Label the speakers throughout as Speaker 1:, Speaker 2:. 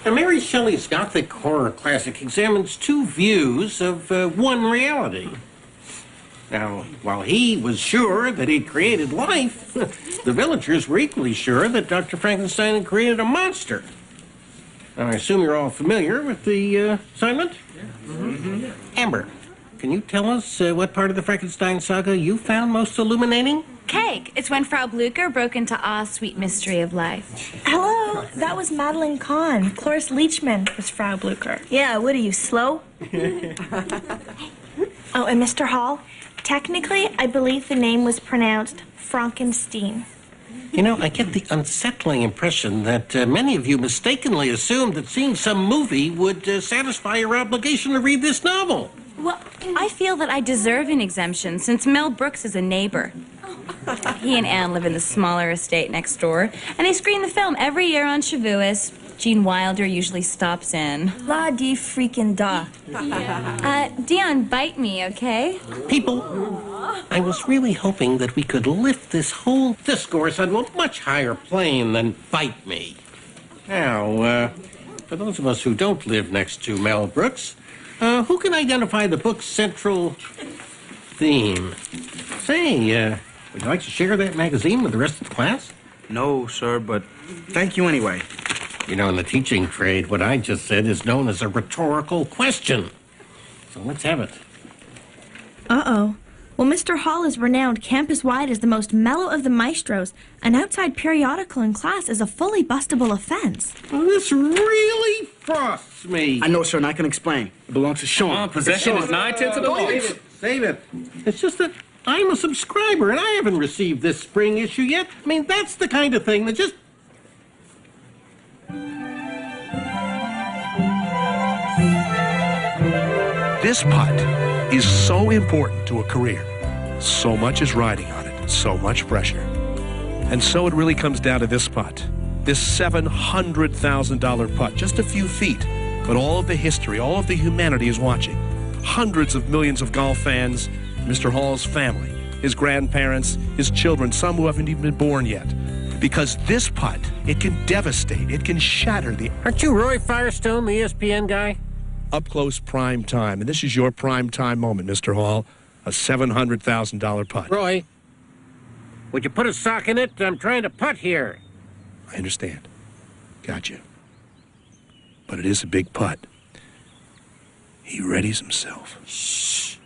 Speaker 1: Now, Mary Shelley's Gothic horror classic examines two views of one reality. Now, while he was sure that he'd created life, the villagers were equally sure that Dr. Frankenstein had created a monster. Now, I assume you're all familiar with the assignment? Yeah. Mm-hmm. Amber, can you tell us what part of the Frankenstein saga you found most illuminating?
Speaker 2: Cake. It's when Frau Blücher broke into Ah's sweet mystery of life.
Speaker 3: Hello, that was Madeline Kahn. Cloris Leachman was Frau Blücher. Yeah, what are you, slow? Oh, and Mr. Hall, technically, I believe the name was pronounced Frankenstein.
Speaker 1: You know, I get the unsettling impression that many of you mistakenly assumed that seeing some movie would satisfy your obligation to read this novel.
Speaker 2: Well, I feel that I deserve an exemption since Mel Brooks is a neighbor. He and Anne live in the smaller estate next door, and they screen the film every year on Shavuos. Gene Wilder usually stops in.
Speaker 3: La di freaking da.
Speaker 2: Dion, bite me, okay?
Speaker 1: People, I was really hoping that we could lift this whole discourse onto a much higher plane than bite me. Now, for those of us who don't live next to Mel Brooks, who can identify the book's central theme? Say, would you like to share that magazine with the rest of the class?
Speaker 4: No, sir, but thank you anyway.
Speaker 1: You know, in the teaching trade, what I just said is known as a rhetorical question. So let's have it.
Speaker 3: Uh-oh. Well, Mr. Hall is renowned campus-wide as the most mellow of the maestros. An outside periodical in class is a fully bustable offense.
Speaker 1: Well, this really frosts me.
Speaker 4: I know, sir, and I can explain. It belongs to Sean.
Speaker 5: Possession is 9/10 of the law.
Speaker 1: Save it. It's just that I'm a subscriber, and I haven't received this spring issue yet. I mean, that's the kind of thing that just...
Speaker 6: This putt is so important to a career. So much is riding on it, so much pressure. And so it really comes down to this putt. This $700,000 putt, just a few feet. But all of the history, all of the humanity is watching. Hundreds of millions of golf fans, Mr. Hall's family, his grandparents, his children, some who haven't even been born yet. Because this putt, it can devastate, it can shatter the...
Speaker 1: Aren't you Roy Firestone, the ESPN guy?
Speaker 6: Up-close prime time. And this is your prime time moment, Mr. Hall. A $700,000 putt.
Speaker 1: Roy, would you put a sock in it? I'm trying to putt here.
Speaker 6: I understand. Gotcha. But it is a big putt. He readies himself.
Speaker 1: Shh.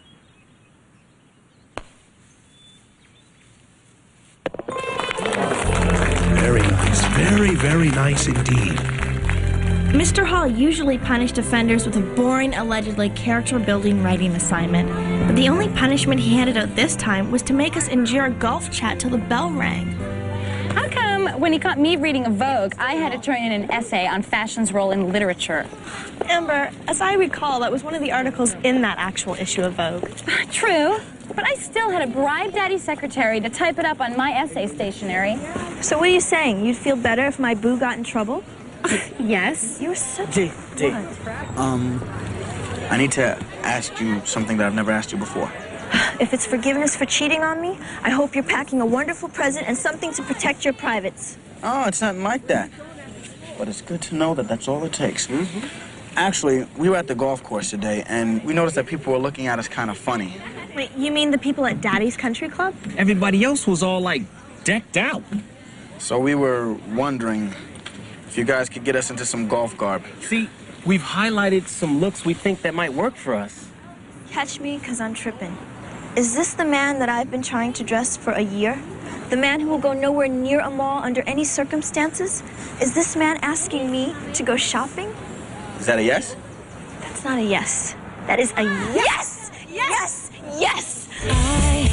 Speaker 6: Very nice. Very, very nice indeed.
Speaker 3: Mr. Hall usually punished offenders with a boring, allegedly character-building writing assignment. But the only punishment he handed out this time was to make us endure a golf chat till the bell rang.
Speaker 7: How come when he caught me reading a Vogue, I had to turn in an essay on fashion's role in literature?
Speaker 3: Amber, as I recall, that was one of the articles in that actual issue of Vogue.
Speaker 7: True, but I still had to bribe Daddy's secretary to type it up on my essay stationery.
Speaker 3: So what are you saying? You'd feel better if my boo got in trouble?
Speaker 7: Yes.
Speaker 3: You're such
Speaker 4: D. I need to ask you something that I've never asked you before.
Speaker 3: If it's forgiveness for cheating on me, I hope you're packing a wonderful present and something to protect your privates.
Speaker 4: Oh, it's nothing like that. But it's good to know that that's all it takes. Mm-hmm. Actually, we were at the golf course today, and we noticed that people were looking at us kind of funny.
Speaker 3: Wait, you mean the people at Daddy's Country Club?
Speaker 5: Everybody else was all, like, decked out.
Speaker 4: So we were wondering if you guys could get us into some golf garb.
Speaker 5: See, we've highlighted some looks we think that might work for us.
Speaker 3: Catch me, 'cause I'm tripping. Is this the man that I've been trying to dress for a year? The man who will go nowhere near a mall under any circumstances? Is this man asking me to go shopping?
Speaker 4: Is that a yes?
Speaker 3: That's not a yes. That is a yes! Yes! Yes!
Speaker 8: I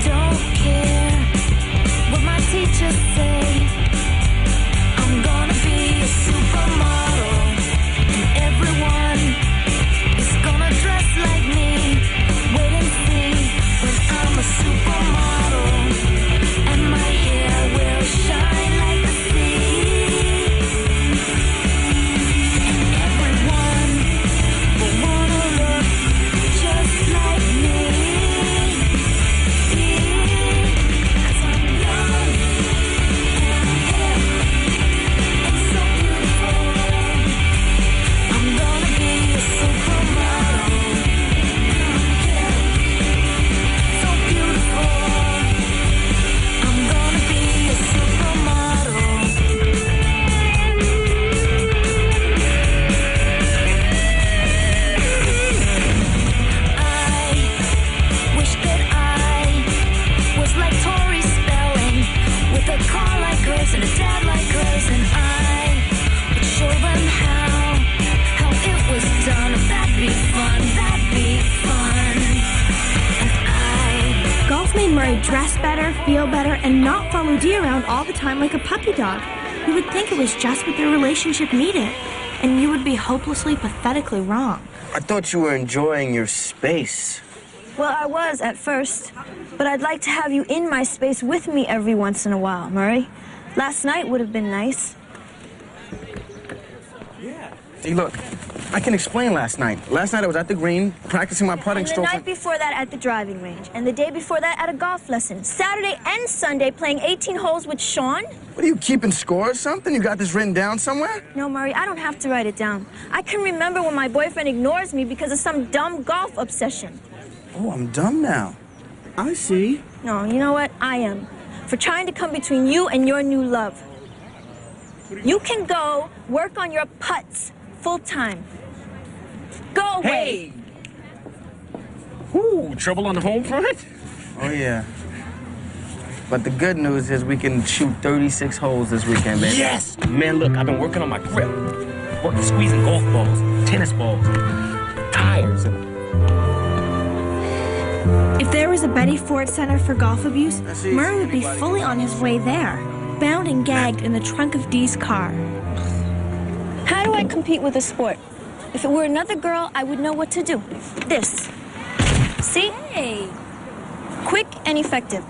Speaker 8: don't care what my teachers say. I'm gonna be a supermodel, and everyone is gonna dress like me. Wait and see when I'm a supermodel, and my hair will shine like the sea. And everyone will wanna look just like me. 'Cause I'm young and
Speaker 3: dress better, feel better, and not follow Dee around all the time like a puppy dog. You would think it was just what their relationship needed, and you would be hopelessly, pathetically wrong.
Speaker 4: I thought you were enjoying your space.
Speaker 3: Well, I was at first, but I'd like to have you in my space with me every once in a while, Murray. Last night would have been nice.
Speaker 4: Hey, look, I can explain last night. Last night I was at the green, practicing my putting
Speaker 3: And the
Speaker 4: strokes.
Speaker 3: night before that at the driving range. And the day before that at a golf lesson. Saturday and Sunday playing 18 holes with Sean.
Speaker 4: What, are you keeping score or something? You got this written down somewhere?
Speaker 3: No, Murray, I don't have to write it down. I can remember when my boyfriend ignores me because of some dumb golf obsession.
Speaker 4: Oh, I'm dumb now. I see.
Speaker 3: No, you know what? I am. For trying to come between you and your new love. You can go work on your putts full time. Go away.
Speaker 5: Hey! Ooh, trouble on the home front?
Speaker 4: Oh, yeah. But the good news is we can shoot 36 holes this weekend, baby.
Speaker 5: Yes! Man, look, I've been working on my grip. Working squeezing golf balls, tennis balls, tires, and...
Speaker 3: If there was a Betty Ford Center for golf abuse, Murray would be fully on his way there, bound and gagged in the trunk of Dee's car. How do I compete with a sport? If it were another girl, I would know what to do. This. See?
Speaker 7: Hey.
Speaker 3: Quick and effective.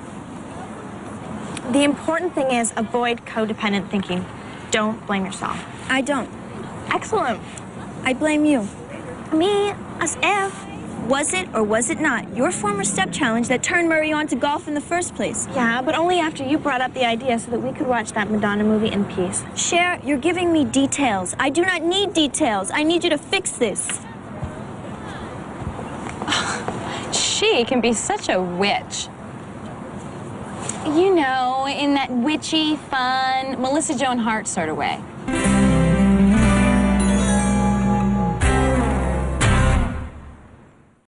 Speaker 9: The important thing is avoid codependent thinking. Don't blame yourself.
Speaker 3: I don't.
Speaker 9: Excellent.
Speaker 3: I blame you.
Speaker 9: Me, as if.
Speaker 3: Was it or was it not your former step challenge that turned Murray on to golf in the first place?
Speaker 9: Yeah, but only after you brought up the idea so that we could watch that Madonna movie in peace.
Speaker 3: Cher, you're giving me details. I do not need details. I need you to fix this.
Speaker 7: She can be such a witch. You know, in that witchy, fun, Melissa Joan Hart sort of way.